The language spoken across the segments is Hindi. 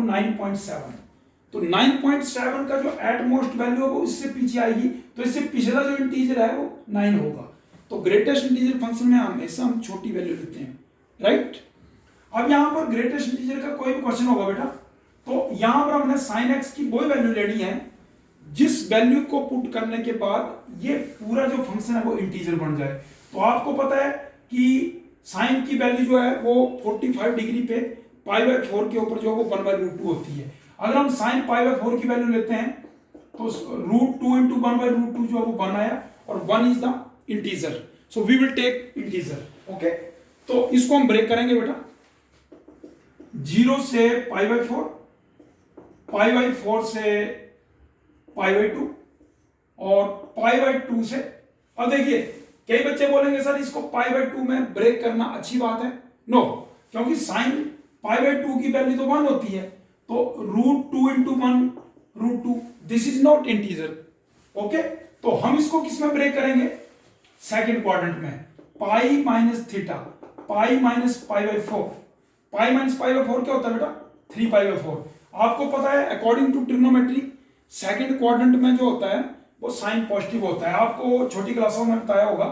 9.7, तो 9.7 का जो एटमोस्ट वैल्यू है वो इससे पीछे आएगी, तो इससे पिछला जो इंटीजर है वो 9 होगा। तो ग्रेटेस्ट इंटीजर फंक्शन में हमेशा हम छोटी वैल्यू लेते हैं, राइट। अब यहां पर ग्रेटेस्ट इंटीजर का कोई भी क्वेश्चन होगा बेटा, तो यहां पर हमने साइन एक्स की वही वैल्यू लेनी है जिस वैल्यू को पुट करने के बाद ये पूरा जो फंक्शन है वो इंटीजर बन जाए। तो आपको पता है कि साइन की वैल्यू जो है वो 45 डिग्री पे π/4 के ऊपर जो है वो 1/√2 होती है। अगर हम साइन π/4 की वैल्यू लेते हैं तो √2 × 1/√2 जो है वो 1 आया, और 1 is the integer, so we will take integer, okay. तो इसको हम ब्रेक करेंगे बेटा, 0 से π/4, π/4 से π/2 और π/2 से, अब देखिए कई बच्चे बोलेंगे सर इसको π/2 में ब्रेक करना अच्छी बात है। नो, क्योंकि साइन π/2 की वैल्यू तो 1 होती है, तो √2 × 1√2 this is not integer, okay. तो हम इसको किस में ब्रेक करेंगे, सेकंड क्वाड्रेंट में, pi minus theta, pi minus π/4, pi minus π/4 क्या होता है बेटा, 3π/4। आपको पता है according to trigonometry second quadrant में जो होता है वो साइन पॉजिटिव होता है, आपको छोटी क्लासों में बताया होगा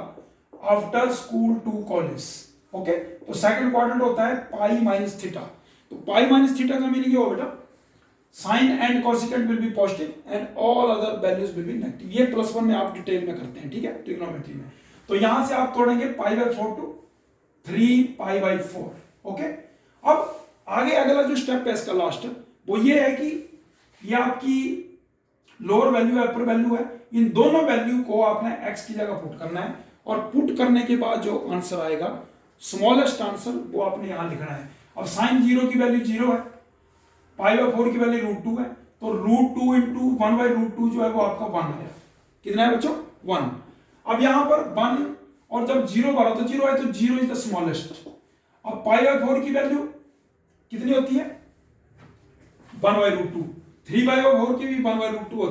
after school to college, okay. तो सेकंड क्वाड्रेंट होता है पाई माइनस थीटा, तो पाई माइनस थीटा का मीनिंग क्या होगा बेटा, sine and cosecant will be positive and all other values will be negative. ये +1 में आप डिटेल में करते हैं, ठीक है, ट्रिग्नोमेट्री में। तो यहां से आप तोड़ेंगे π/4 टू 3π/4, ओके। अब आगे अगला जो स्टेप है इसका लास्ट, वो ये है कि ये आपकी लोअर वैल्यू है, अपर वैल्यू है, इन दोनों वैल्यू को आपने x की जगह पुट करना है, और पुट करने के बाद जो आंसर आएगा स्मॉलेस्ट आंसर वो आपने यहां लिखना है। अब साइन 0 की वैल्यू 0 है, π/4 की वैल्यू √2 है, तो √2 × 1/√2 जो है वो आपका 1 आया। कितना है बच्चों, 1। अब यहां पर 1 और जब 0 बार तो 0 है, तो 0 इज द स्मॉलेस्ट। अब π/4 की वैल्यू कितनी होती है, 1/√2, 3/4 की भी 1/√2 होती है।